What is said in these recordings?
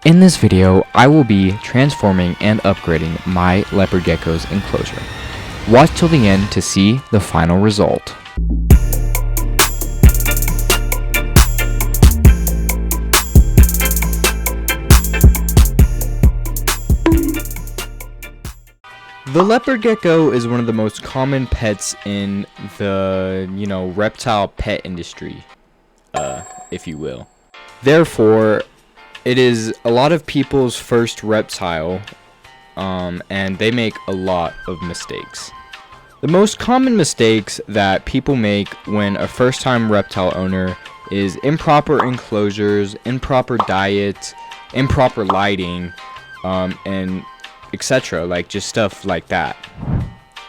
In this video, I will be transforming and upgrading my leopard gecko's enclosure. Watch till the end to see the final result. The leopard gecko is one of the most common pets in the, reptile pet industry, if you will. Therefore, it is a lot of people's first reptile, and they make a lot of mistakes. The most common mistakes that people make when a first-time reptile owner is improper enclosures, improper diet, improper lighting, and etc. Like just stuff like that.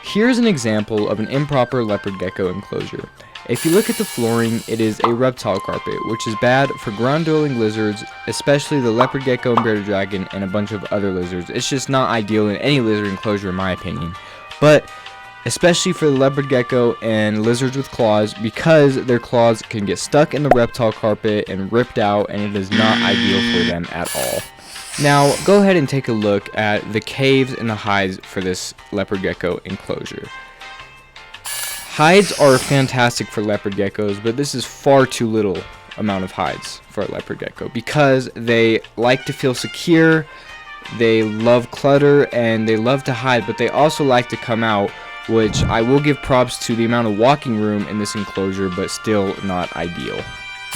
Here's an example of an improper leopard gecko enclosure. If you look at the flooring, it is a reptile carpet, which is bad for ground-dwelling lizards, especially the leopard gecko and bearded dragon and a bunch of other lizards. It's just not ideal in any lizard enclosure in my opinion. But especially for the leopard gecko and lizards with claws, because their claws can get stuck in the reptile carpet and ripped out, and it is not ideal for them at all. Now, go ahead and take a look at the caves and the hides for this leopard gecko enclosure. Hides are fantastic for leopard geckos, but this is far too little amount of hides for a leopard gecko because they like to feel secure, they love clutter, and they love to hide, but they also like to come out, which I will give props to the amount of walking room in this enclosure, but still not ideal.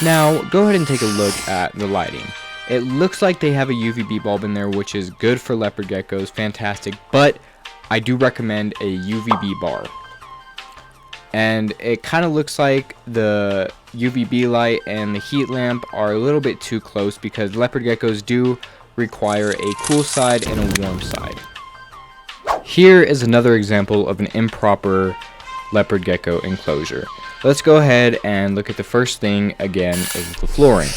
Now, go ahead and take a look at the lighting. It looks like they have a UVB bulb in there, which is good for leopard geckos, fantastic, but I do recommend a UVB bar. And it kind of looks like the UVB light and the heat lamp are a little bit too close because leopard geckos do require a cool side and a warm side. Here is another example of an improper leopard gecko enclosure. Let's go ahead and look at the first thing again, is the flooring.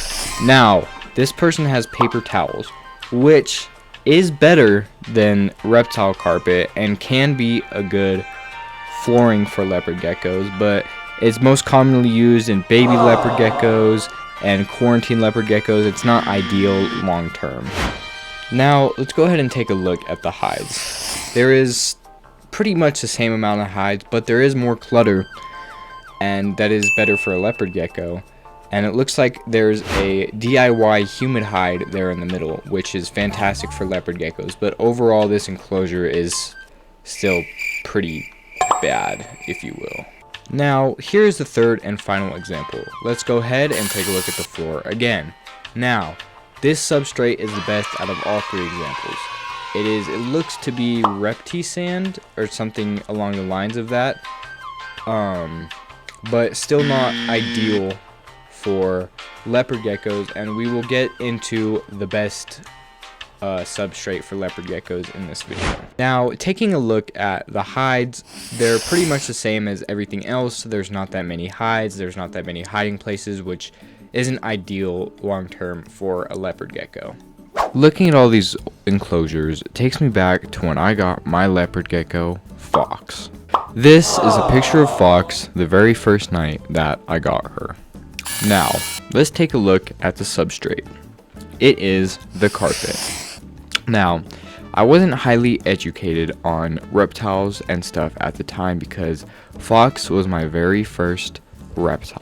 Now, this person has paper towels, which is better than reptile carpet and can be a good flooring for leopard geckos, but it's most commonly used in baby leopard geckos and quarantine leopard geckos. It's not ideal long term. Now, let's go ahead and take a look at the hides. There is pretty much the same amount of hides, but there is more clutter, and that is better for a leopard gecko. And it looks like there's a DIY humid hide there in the middle, which is fantastic for leopard geckos, but overall this enclosure is still pretty bad, if you will. Now, here's the third and final example. Let's go ahead and take a look at the floor again. Now, this substrate is the best out of all three examples. It looks to be repti sand or something along the lines of that, but still not ideal for leopard geckos, and we will get into the best substrate for leopard geckos in this video. Now, taking a look at the hides, they're pretty much the same as everything else. There's not that many hides, there's not that many hiding places, which isn't ideal long term for a leopard gecko. Looking at all these enclosures takes me back to when I got my leopard gecko, Fawkes. This is a picture of Fawkes the very first night that I got her. Now, let's take a look at the substrate. It is the carpet. Now, I wasn't highly educated on reptiles and stuff at the time because Fawkes was my very first reptile.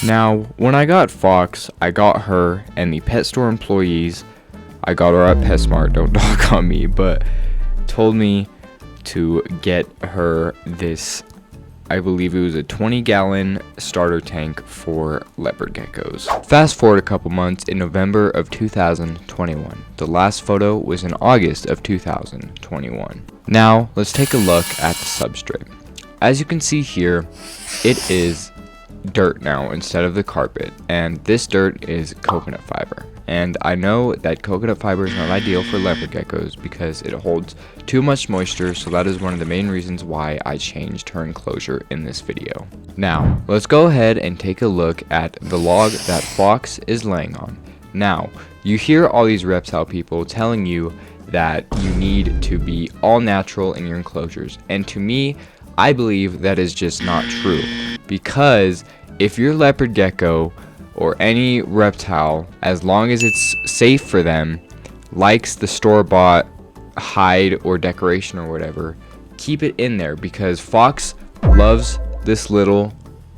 Now, when I got Fawkes, I got her and the pet store employees, I got her at PetSmart, don't dog on me, but told me to get her this, I believe it was a 20-gallon starter tank for leopard geckos. Fast forward a couple months, in November of 2021. The last photo was in August of 2021. Now, let's take a look at the substrate. As you can see here, it is dirt now instead of the carpet, and this dirt is coconut fiber. And I know that coconut fiber is not ideal for leopard geckos because it holds too much moisture, so that is one of the main reasons why I changed her enclosure in this video. Now, let's go ahead and take a look at the log that Fawkes is laying on. Now, you hear all these reptile people telling you that you need to be all natural in your enclosures, and to me, I believe that is just not true, because if your leopard gecko or any reptile, as long as it's safe for them, likes the store-bought hide or decoration or whatever, keep it in there, because Fawkes loves this little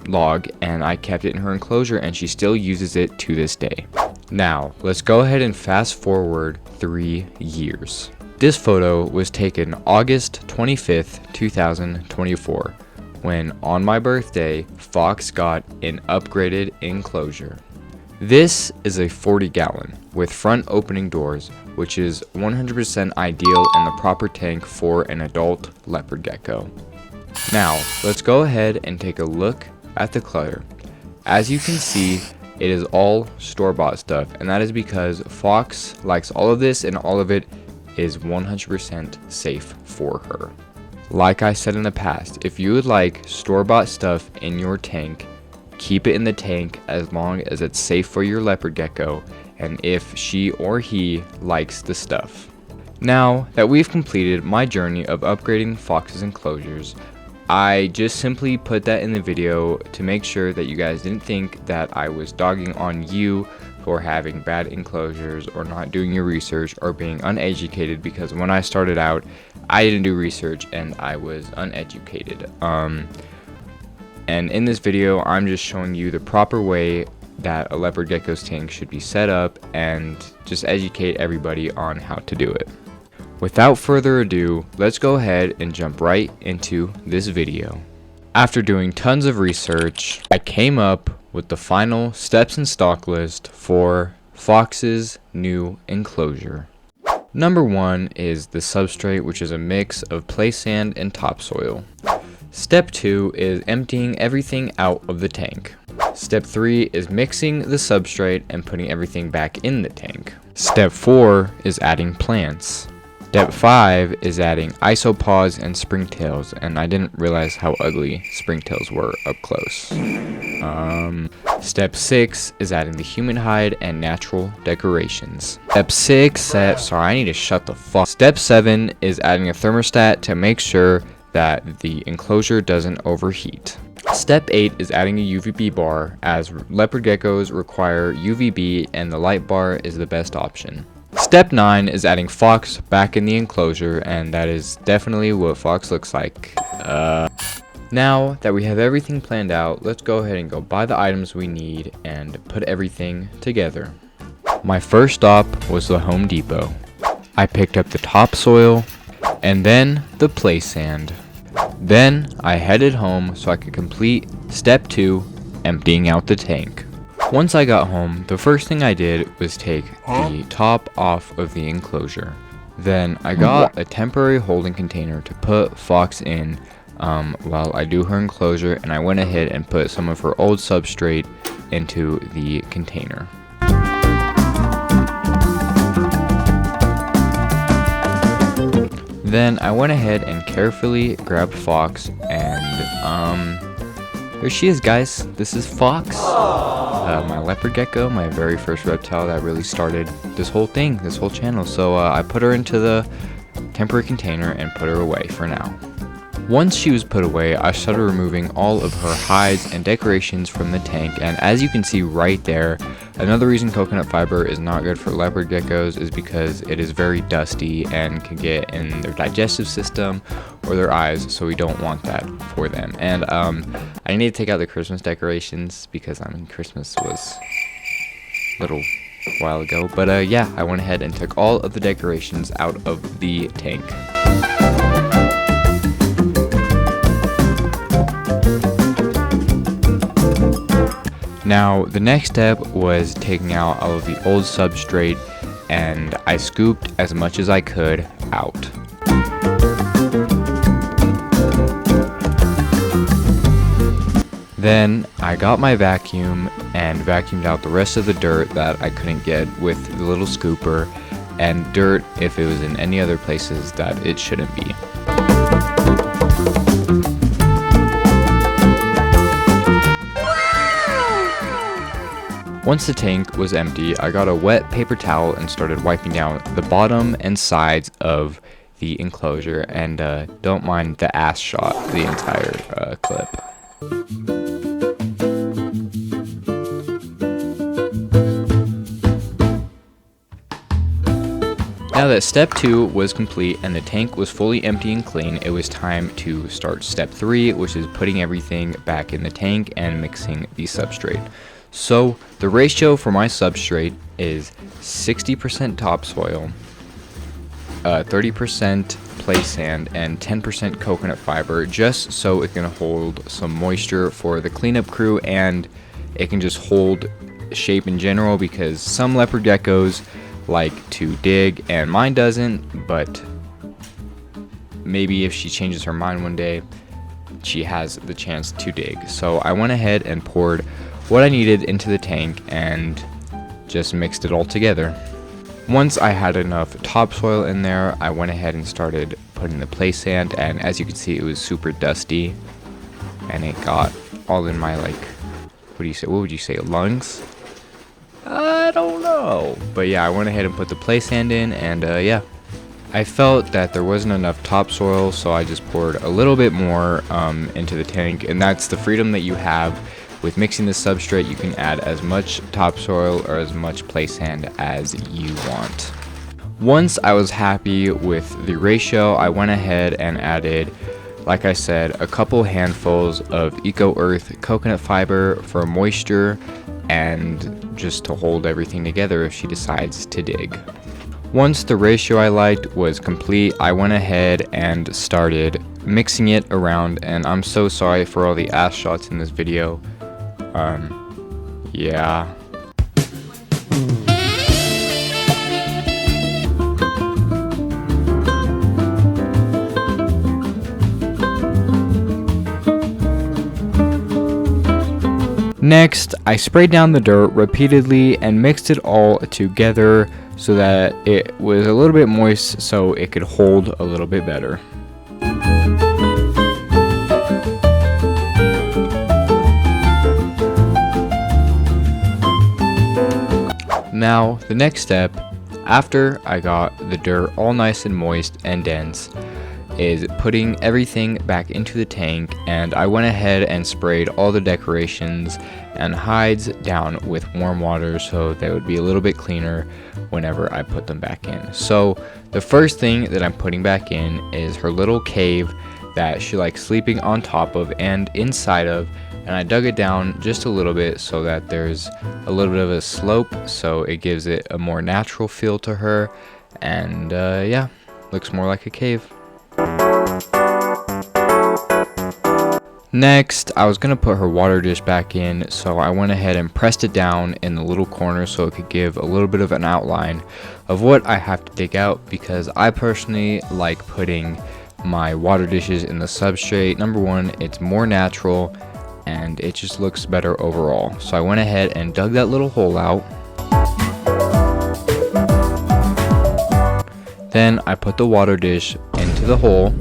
log, and I kept it in her enclosure and she still uses it to this day. Now let's go ahead and fast forward 3 years. This photo was taken August 25th, 2024, when on my birthday Fawkes got an upgraded enclosure. This is a 40-gallon with front opening doors, which is 100% ideal and the proper tank for an adult leopard gecko. Now let's go ahead and take a look at the clutter. As you can see, it is all store-bought stuff, and that is because Fawkes likes all of this, and all of it is 100% safe for her. Like I said in the past, if you would like store-bought stuff in your tank, keep it in the tank as long as it's safe for your leopard gecko, and if she or he likes the stuff. Now that we've completed my journey of upgrading Fawkes' enclosures, I just simply put that in the video to make sure that you guys didn't think that I was dogging on you for having bad enclosures or not doing your research or being uneducated, because when I started out, I didn't do research and I was uneducated. And in this video, I'm just showing you the proper way that a leopard gecko's tank should be set up and just educate everybody on how to do it. Without further ado, let's go ahead and jump right into this video. After doing tons of research, I came up with the final steps and stock list for Fawkes' new enclosure. Number 1 is the substrate, which is a mix of play sand and topsoil. Step 2 is emptying everything out of the tank. Step 3 is mixing the substrate and putting everything back in the tank. Step 4 is adding plants. Step 5 is adding isopods and springtails, and I didn't realize how ugly springtails were up close. Step 6 is adding the human hide and natural decorations. Sorry, I need to shut the fuck. Step 7 is adding a thermostat to make sure that the enclosure doesn't overheat. Step 8 is adding a UVB bar, as leopard geckos require UVB and the light bar is the best option. Step 9 is adding Fawkes back in the enclosure, and that is definitely what Fawkes looks like. Now that we have everything planned out, let's go ahead and go buy the items we need and put everything together. My first stop was the Home Depot. I picked up the topsoil and then the play sand. Then I headed home so I could complete step 2, emptying out the tank. Once I got home, the first thing I did was take the top off of the enclosure. Then I got a temporary holding container to put Fawkes in while I do her enclosure, and I went ahead and put some of her old substrate into the container. Then I went ahead and carefully grabbed Fawkes, and here she is, guys. This is Fawkes, my leopard gecko, my very first reptile that really started this whole thing, this whole channel. So I put her into the temporary container and put her away for now. Once she was put away, I started removing all of her hides and decorations from the tank, and as you can see right there, another reason coconut fiber is not good for leopard geckos is because it is very dusty and can get in their digestive system or their eyes, so we don't want that for them. And I need to take out the Christmas decorations because Christmas was a little while ago, but yeah, I went ahead and took all of the decorations out of the tank. Now, the next step was taking out all of the old substrate, and I scooped as much as I could out. Then I got my vacuum and vacuumed out the rest of the dirt that I couldn't get with the little scooper, and dirt if it was in any other places that it shouldn't be. Once the tank was empty, I got a wet paper towel and started wiping down the bottom and sides of the enclosure, and don't mind the ass shot the entire clip. Now that step 2 was complete and the tank was fully empty and clean, it was time to start step 3, which is putting everything back in the tank and mixing the substrate. So the ratio for my substrate is 60% topsoil, 30% play sand, and 10% coconut fiber, just so it can hold some moisture for the cleanup crew and it can just hold shape in general, because some leopard geckos like to dig and mine doesn't, but maybe if she changes her mind one day, she has the chance to dig. So I went ahead and poured what I needed into the tank and just mixed it all together. Once I had enough topsoil in there, I went ahead and started putting the play sand, and as you can see, it was super dusty and it got all in my, like, what would you say, lungs? I don't know. But yeah, I went ahead and put the play sand in, and yeah, I felt that there wasn't enough topsoil, so I just poured a little bit more into the tank. And that's the freedom that you have with mixing the substrate. You can add as much topsoil or as much play sand as you want. Once I was happy with the ratio, I went ahead and added, like I said, a couple handfuls of Eco Earth coconut fiber for moisture and just to hold everything together if she decides to dig. Once the ratio I liked was complete, I went ahead and started mixing it around, and I'm so sorry for all the ass shots in this video. Yeah. Next, I sprayed down the dirt repeatedly and mixed it all together so that it was a little bit moist so it could hold a little bit better. Now, the next step, after I got the dirt all nice and moist and dense, is putting everything back into the tank, and I went ahead and sprayed all the decorations and hides down with warm water so they would be a little bit cleaner whenever I put them back in. So the first thing that I'm putting back in is her little cave that she likes sleeping on top of and inside of, and I dug it down just a little bit so that there's a little bit of a slope so it gives it a more natural feel to her, and yeah, looks more like a cave. Next, I was gonna put her water dish back in, so I went ahead and pressed it down in the little corner so it could give a little bit of an outline of what I have to dig out, because I personally like putting my water dishes in the substrate. Number one, it's more natural and it just looks better overall. So I went ahead and dug that little hole out. Then I put the water dish into the hole.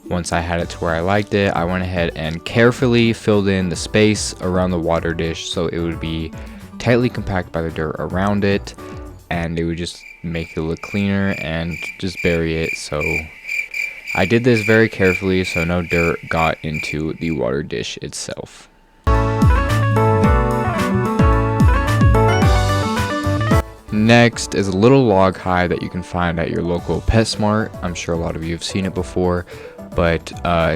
Once I had it to where I liked it, I went ahead and carefully filled in the space around the water dish so it would be tightly compact by the dirt around it, and it would just make it look cleaner and just bury it. So I did this very carefully so no dirt got into the water dish itself. Next is a little log hide that you can find at your local PetSmart. I'm sure a lot of you have seen it before, but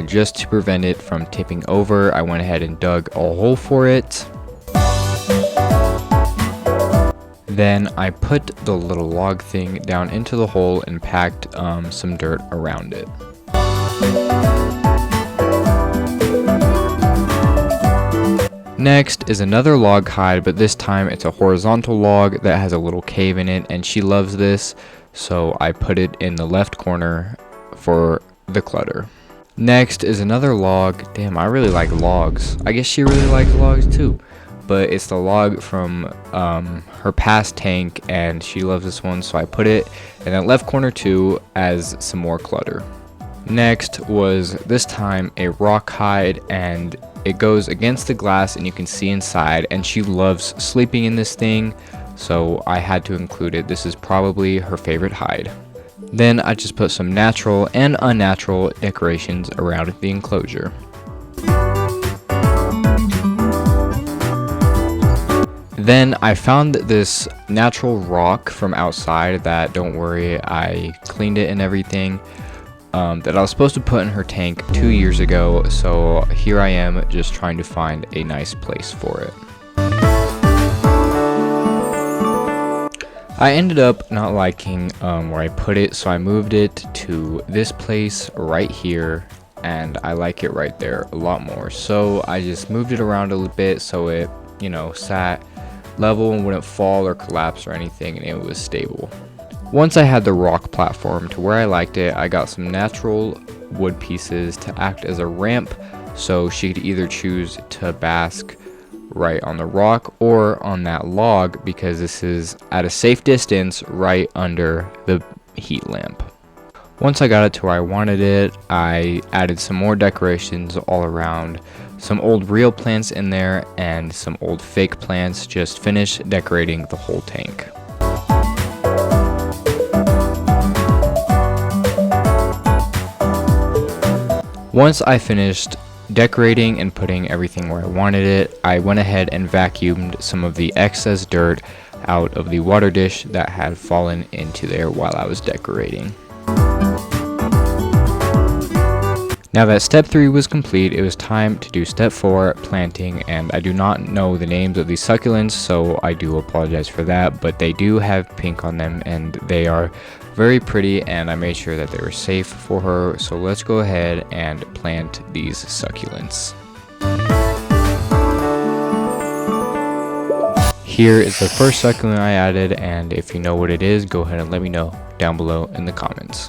just to prevent it from tipping over, I went ahead and dug a hole for it. Then I put the little log thing down into the hole and packed some dirt around it. Next is another log hide, but this time it's a horizontal log that has a little cave in it, and she loves this, so I put it in the left corner for the clutter. Next is another log. Damn, I really like logs. I guess she really likes logs too, but it's the log from her past tank, and she loves this one, so I put it in that left corner too as some more clutter. Next was this time a rock hide, and it goes against the glass and you can see inside, and she loves sleeping in this thing, so I had to include it. This is probably her favorite hide. Then I just put some natural and unnatural decorations around the enclosure. Then I found this natural rock from outside that, don't worry, I cleaned it and everything, that I was supposed to put in her tank 2 years ago. So here I am just trying to find a nice place for it. I ended up not liking where I put it, so I moved it to this place right here, and I like it right there a lot more. So I just moved it around a little bit so it, you know, sat level and wouldn't fall or collapse or anything, and it was stable. Once I had the rock platform to where I liked it, I got some natural wood pieces to act as a ramp, so she could either choose to bask right on the rock or on that log, because this is at a safe distance right under the heat lamp. Once I got it to where I wanted it, I added some more decorations all around, some old real plants in there and some old fake plants. Just finished decorating the whole tank. Once I finished decorating and putting everything where I wanted it, I went ahead and vacuumed some of the excess dirt out of the water dish that had fallen into there while I was decorating. Now that step 3 was complete, it was time to do step 4, planting, and I do not know the names of these succulents, so I do apologize for that, but they do have pink on them and they are very pretty, and I made sure that they were safe for her. So let's go ahead and plant these succulents. Here is the first succulent I added, and if you know what it is, go ahead and let me know down below in the comments.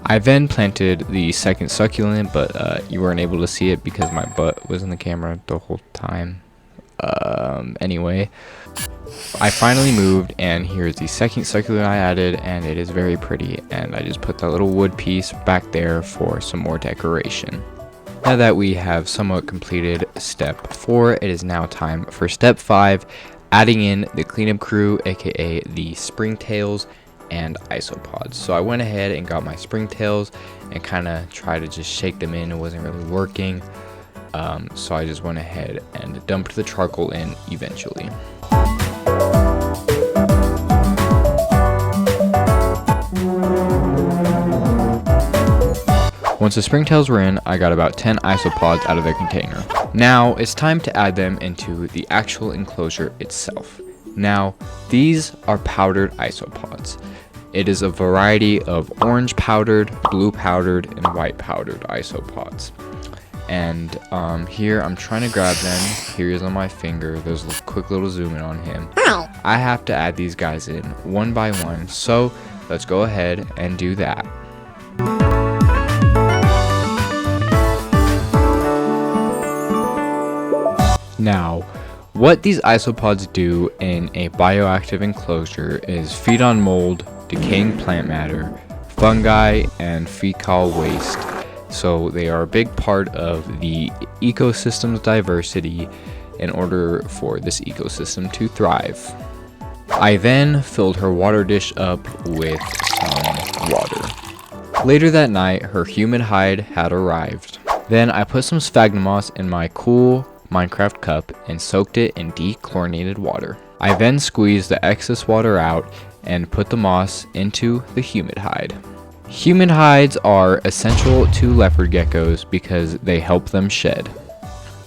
I then planted the second succulent, but you weren't able to see it because my butt was in the camera the whole time. Anyway, I finally moved, and here's the second succulent I added, and it is very pretty, and I just put that little wood piece back there for some more decoration. Now that we have somewhat completed step 4, it is now time for step 5, adding in the cleanup crew, aka the springtails and isopods. So I went ahead and got my springtails and kind of tried to just shake them in. It wasn't really working, so I just went ahead and dumped the charcoal in eventually. Once the springtails were in, I got about 10 isopods out of their container. Now it's time to add them into the actual enclosure itself. Now, these are powdered isopods. It is a variety of orange powdered, blue powdered, and white powdered isopods. And here I'm trying to grab them. Here he is on my finger. There's a quick little zoom in on him. I have to add these guys in one by one, so let's go ahead and do that. Now, what these isopods do in a bioactive enclosure is feed on mold, decaying plant matter, fungi, and fecal waste. So they are a big part of the ecosystem's diversity in order for this ecosystem to thrive. I then filled her water dish up with some water. Later that night, her humid hide had arrived. Then I put some sphagnum moss in my cool Minecraft cup and soaked it in dechlorinated water. I then squeezed the excess water out and put the moss into the humid hide. Humid hides are essential to leopard geckos because they help them shed.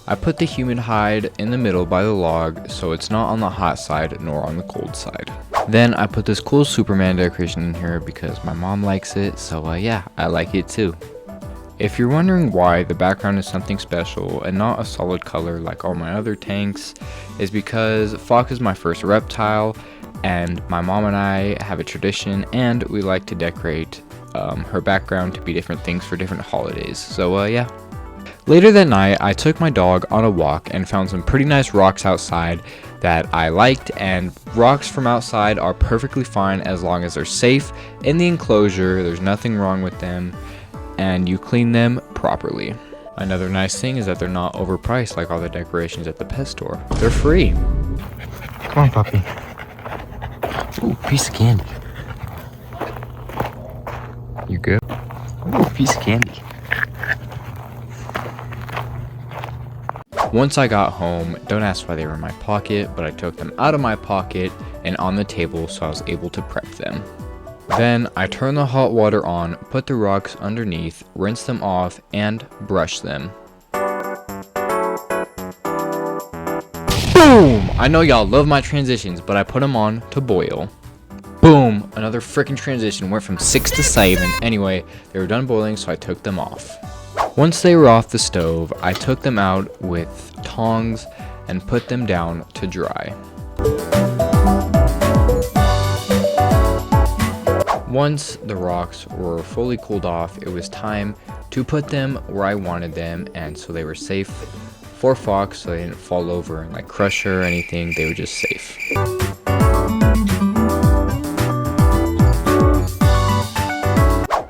I put the humid hide in the middle by the log so it's not on the hot side nor on the cold side. Then I put this cool Superman decoration in here because my mom likes it, so yeah, I like it too. If you're wondering why the background is something special and not a solid color like all my other tanks, is because fawkes is my first reptile, and my mom and I have a tradition and we like to decorate her background to be different things for different holidays. So yeah. Later that night, I took my dog on a walk and found some pretty nice rocks outside that I liked, and rocks from outside are perfectly fine as long as they're safe in the enclosure. There's nothing wrong with them, and you clean them properly. Another nice thing is that they're not overpriced like all the decorations at the pet store. They're free. Come on, puppy. Ooh, piece of candy. You good? Ooh, piece of candy. Once I got home, don't ask why they were in my pocket, but I took them out of my pocket and on the table so I was able to prep them. Then I turned the hot water on, put the rocks underneath, rinse them off, and brush them. Boom! I know y'all love my transitions, but I put them on to boil. Boom! Another freaking transition, went from 6 to 7. Anyway, they were done boiling, so I took them off. Once they were off the stove, I took them out with tongs and put them down to dry. Once the rocks were fully cooled off, it was time to put them where I wanted them, and so they were safe for fawkes, so they didn't fall over and like crush her or anything. They were just safe.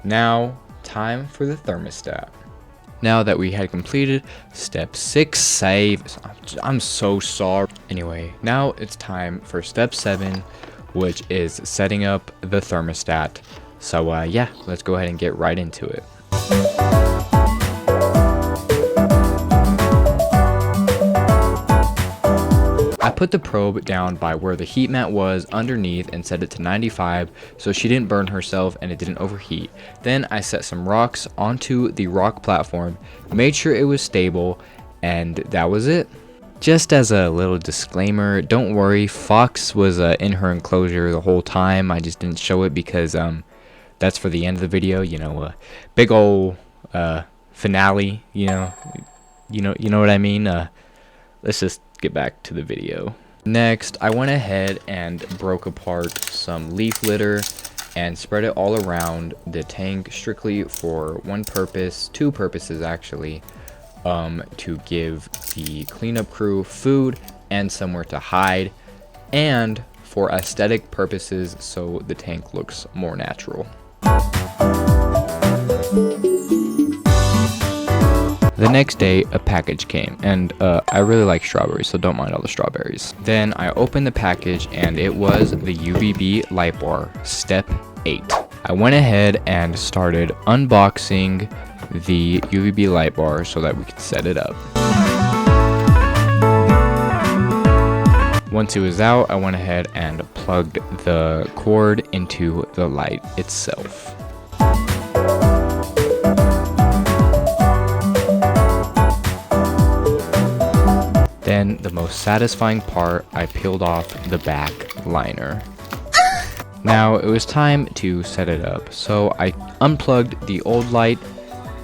Now, time for the thermostat. Now that we had completed step 6, save. I'm so sorry. Anyway, now it's time for step 7, which is setting up the thermostat. So yeah, let's go ahead and get right into it. I put the probe down by where the heat mat was underneath and set it to 95 so she didn't burn herself and it didn't overheat. Then I set some rocks onto the rock platform, made sure it was stable, and that was it. Just as a little disclaimer, don't worry, Fawkes was in her enclosure the whole time. I just didn't show it because that's for the end of the video, you know, big ol' finale, you know what I mean. Let's just get back to the video. Next, I went ahead and broke apart some leaf litter and spread it all around the tank strictly for one purpose, two purposes actually, to give the cleanup crew food and somewhere to hide, and for aesthetic purposes so the tank looks more natural. The next day, a package came, and I really like strawberries, so don't mind all the strawberries. Then I opened the package, and it was the UVB light bar, step 8. I went ahead and started unboxing the UVB light bar so that we could set it up. Once it was out, I went ahead and plugged the cord into the light itself. Then, the most satisfying part, I peeled off the back liner. Now, it was time to set it up, so I unplugged the old light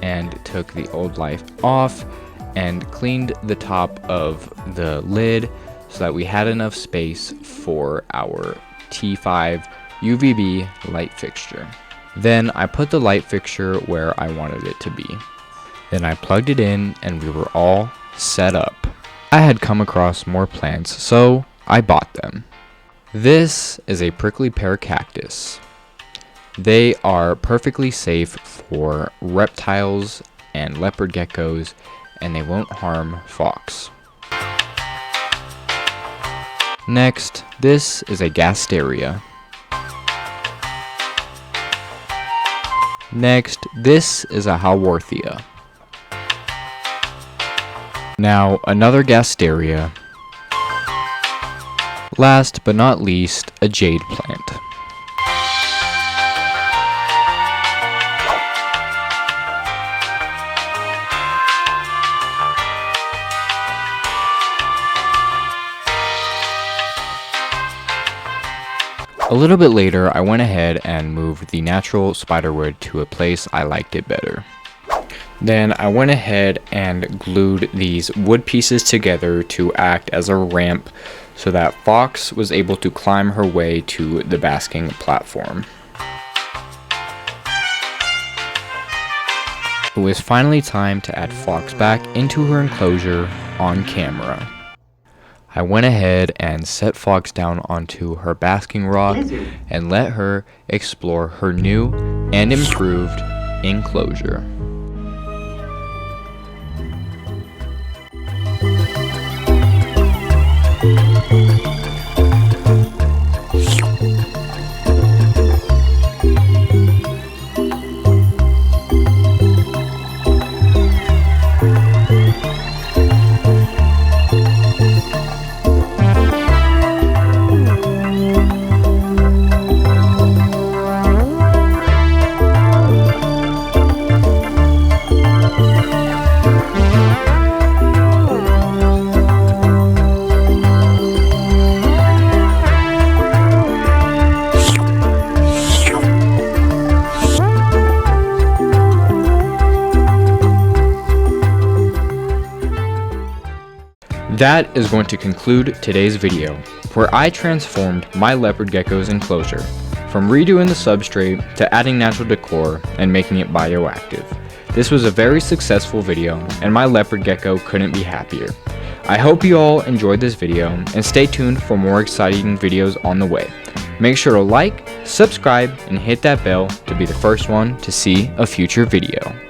and took the old light off and cleaned the top of the lid so that we had enough space for our T5 UVB light fixture. Then I put the light fixture where I wanted it to be. Then I plugged it in and we were all set up. I had come across more plants, so I bought them. This is a prickly pear cactus. They are perfectly safe for reptiles and leopard geckos, and they won't harm fawkes. Next, this is a gasteria. Next, this is a Haworthia. Now, another gasteria. Last but not least, a jade plant. A little bit later, I went ahead and moved the natural spiderwood to a place I liked it better. Then I went ahead and glued these wood pieces together to act as a ramp so that Fawkes was able to climb her way to the basking platform. It was finally time to add Fawkes back into her enclosure on camera. I went ahead and set Fawkes down onto her basking rock and let her explore her new and improved enclosure. That is going to conclude today's video, where I transformed my leopard gecko's enclosure, from redoing the substrate to adding natural decor and making it bioactive. This was a very successful video, and my leopard gecko couldn't be happier. I hope you all enjoyed this video, and stay tuned for more exciting videos on the way. Make sure to like, subscribe, and hit that bell to be the first one to see a future video.